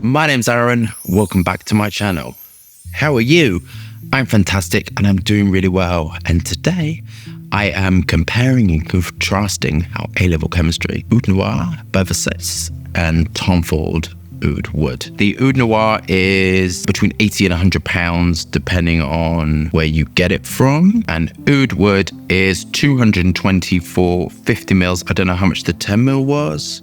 My name's Aaron. Welcome back to my channel. How are you? I'm fantastic and I'm doing really well. And today I am comparing and contrasting our A-level chemistry OUD NOIR by Versace and Tom Ford Oud Wood. The OUD NOIR is between 80 and 100 pounds depending on where you get it from, and Oud Wood is 220 for 50 mils. I don't know how much the 10 mil was,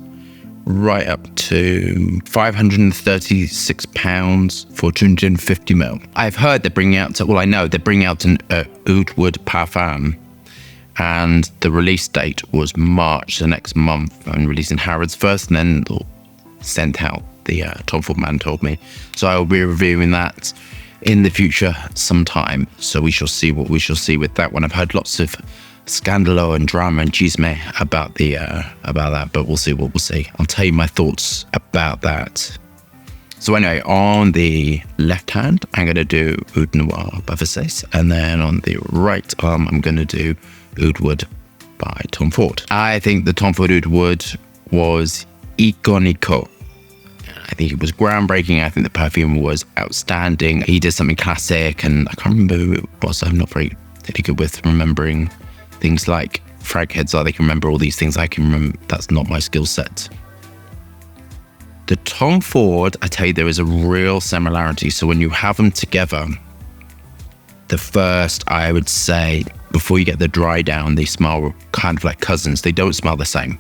right up to 536 pounds for 250 mil. I've heard they're bringing out, I know they're bringing out an Oud Wood Parfum, and the release date was March, the next month. I'm releasing Harrods first and then they'll send out. The Tom Ford man told me. So I'll be reviewing that in the future sometime. So we shall see what we shall see with that one. I've heard lots of scandalo and drama and chisme about that, but we'll see what we'll see. I'll tell you my thoughts about that. So anyway, on the left hand, I'm going to do OUD NOIR by Versace, and then on the right arm, I'm going to do Oud Wood by Tom Ford. I think the Tom Ford Oud Wood was iconico. I think it was groundbreaking. I think the perfume was outstanding. He did something classic, and I can't remember who it was. I'm not very good with remembering things like frag heads are. They can remember all these things. I can remember. That's not my skill set. The Tom Ford, I tell you, there is a real similarity. So when you have them together, the first, I would say, before you get the dry down, they smell kind of like cousins. They don't smell the same.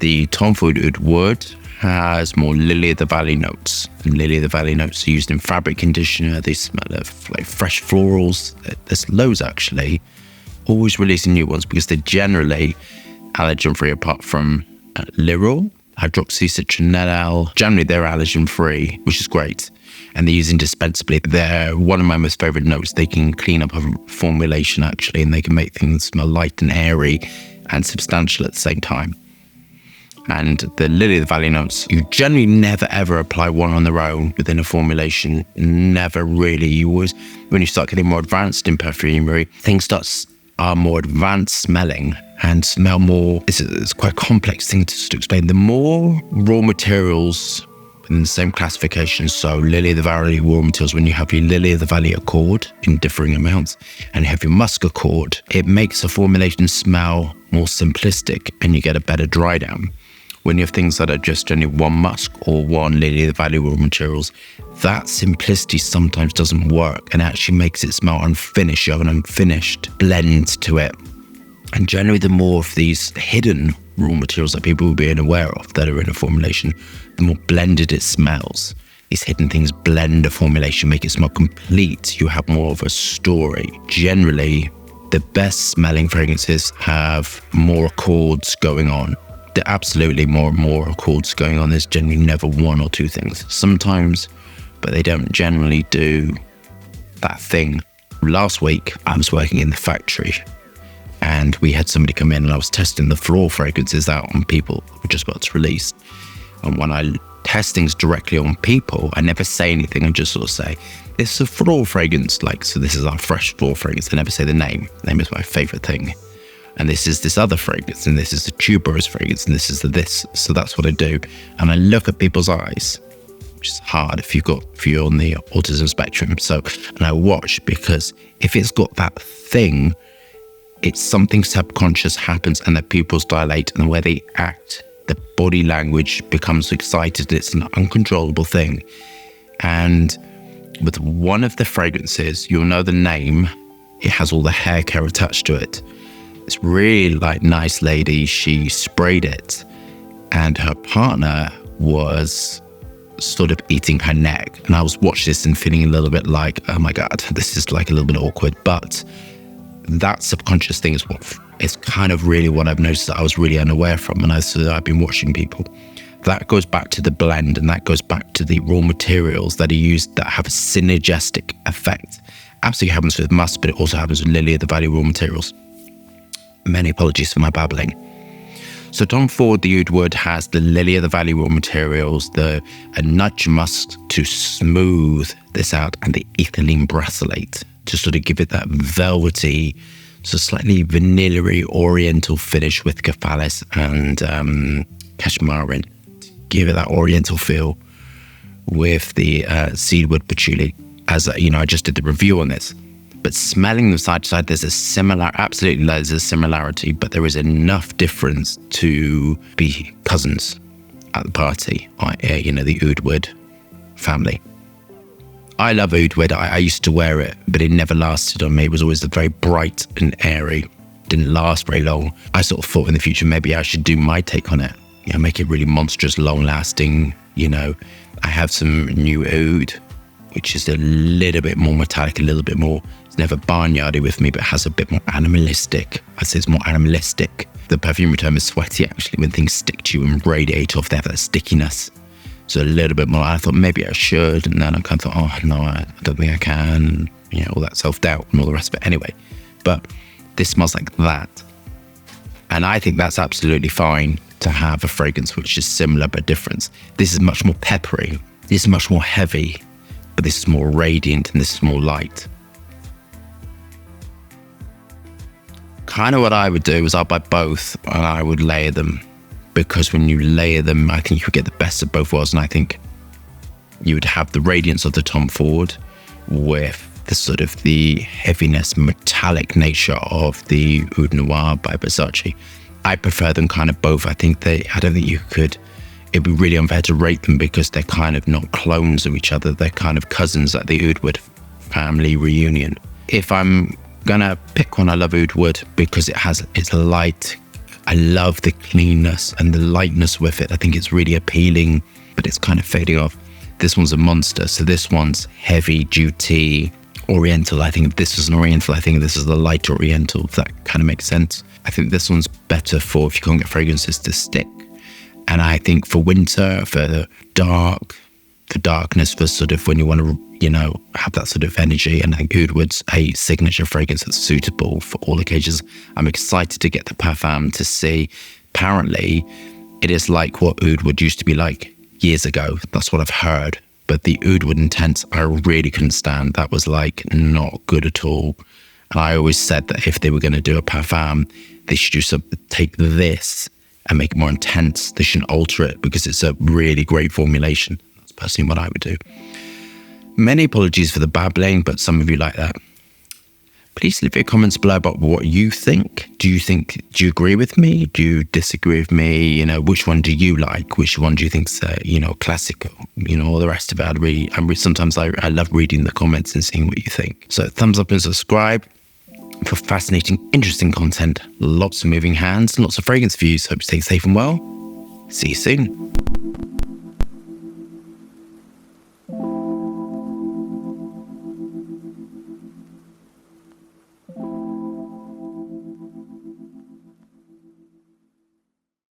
The Tom Ford Oud Wood has more Lily of the Valley notes. And Lily of the Valley notes are used in fabric conditioner. They smell of like fresh florals. There's loads actually. Always releasing new ones because they're generally allergen free apart from Lirol, hydroxycitronellal. Generally they're allergen free, which is great. And they're used indispensably. They're one of my most favorite notes. They can clean up a formulation actually, and they can make things smell light and airy and substantial at the same time. And the Lily of the Valley notes, you generally never ever apply one on their own within a formulation. Never really. You always, when you start getting more advanced in perfumery, things are more advanced smelling and smell more. It's quite a complex thing to explain. The more raw materials within the same classification, so Lily of the Valley raw materials, when you have your Lily of the Valley accord in differing amounts and you have your musk accord, it makes a formulation smell more simplistic and you get a better dry down. When you have things that are just generally one musk or one Lily of the Valley raw materials, that simplicity sometimes doesn't work and actually makes it smell unfinished. You have an unfinished blend to it. And generally the more of these hidden raw materials that people will be unaware of that are in a formulation, the more blended it smells. These hidden things blend a formulation, make it smell complete. You have more of a story. Generally, the best smelling fragrances have more accords going on. There are absolutely more and more accords going on. There's generally never one or two things. Sometimes, but they don't generally do that thing. Last week, I was working in the factory and we had somebody come in and I was testing the floor fragrances out on people who were just about to release. And when I test things directly on people, I never say anything. I just sort of say, it's a floor fragrance. So this is our fresh floor fragrance. I never say the name. The name is my favorite thing. And this is this other fragrance, and this is the tuberose fragrance, and this is the this. So that's what I do. And I look at people's eyes, which is hard if you're on the autism spectrum. So, and I watch, because if it's got that thing, it's something subconscious happens and the pupils dilate, and the way they act, the body language becomes excited. It's an uncontrollable thing. And with one of the fragrances, you'll know the name. It has all the hair care attached to it. It's really nice lady. She sprayed it and her partner was sort of eating her neck. And I was watching this and feeling a little bit like, oh my God, this is like a little bit awkward. But that subconscious thing is kind of really what I've noticed that I was really unaware from. And I've been watching people. That goes back to the blend, and that goes back to the raw materials that are used that have a synergistic effect. Absolutely happens with musk, but it also happens with Lily of the Valley raw materials. Many apologies for my babbling. So Tom Ford, the Oud Wood, has the Lily of the Valley raw materials, a nudge musk to smooth this out, and the ethylene brassylate to sort of give it that velvety, so slightly vanilla-y oriental finish with Caphalis and Cashmeran give it that oriental feel with the cedarwood patchouli. As I just did the review on this. But smelling them side to side, there's a similarity, but there is enough difference to be cousins at the party. The oud wood family. I love oud wood. I used to wear it, but it never lasted on me. It was always very bright and airy. Didn't last very long. I sort of thought in the future maybe I should do my take on it. Make it really monstrous, long lasting. I have some new oud, which is a little bit more metallic, a little bit more. It's never barnyardy with me, but has a bit more animalistic. I'd say it's more animalistic. The Perfumer term is sweaty, actually, when things stick to you and radiate off. They have that stickiness. So a little bit more. I thought maybe I should, and then I kind of thought, oh no, I don't think I can. All that self-doubt and all the rest of it. Anyway, but this smells like that. And I think that's absolutely fine to have a fragrance which is similar but different. This is much more peppery. This is much more heavy, but this is more radiant and this is more light. Kind of what I would do is I'll buy both and I would layer them, because when you layer them, I think you would get the best of both worlds. And I think you would have the radiance of the Tom Ford with the sort of the heaviness, metallic nature of the Oud Noir by Versace. I prefer them kind of both. I don't think you could, it'd be really unfair to rate them because they're kind of not clones of each other. They're kind of cousins at the Oud Wood family reunion. If I'm gonna pick one, I love oud wood because it's light. I love the cleanness and the lightness with it. I think it's really appealing, but it's kind of fading off. This one's a monster, so this one's heavy duty oriental. I think if this was an oriental, I think this is the light oriental, if that kind of makes sense. I think this one's better for if you can't get fragrances to stick. And I think for winter, for the darkness, for sort of when you want to have that sort of energy, and I think oud wood's a signature fragrance that's suitable for all occasions. I'm excited to get the Parfum to see. Apparently it is like what oud wood used to be like years ago. That's what I've heard. But the oud wood Intense, I really couldn't stand. That was like not good at all. And I always said that if they were going to do a Parfum, they should take this and make it more intense. They shouldn't alter it because it's a really great formulation. That's personally what I would do. Many apologies for the babbling, but some of you like that. Please leave your comments below about what you think. Do you agree with me? Do you disagree with me? Which one do you like? Which one do you think's classic? All the rest of it. Sometimes I love reading the comments and seeing what you think. So thumbs up and subscribe for fascinating, interesting content. Lots of moving hands, lots of fragrance views. Hope you stay safe and well. See you soon.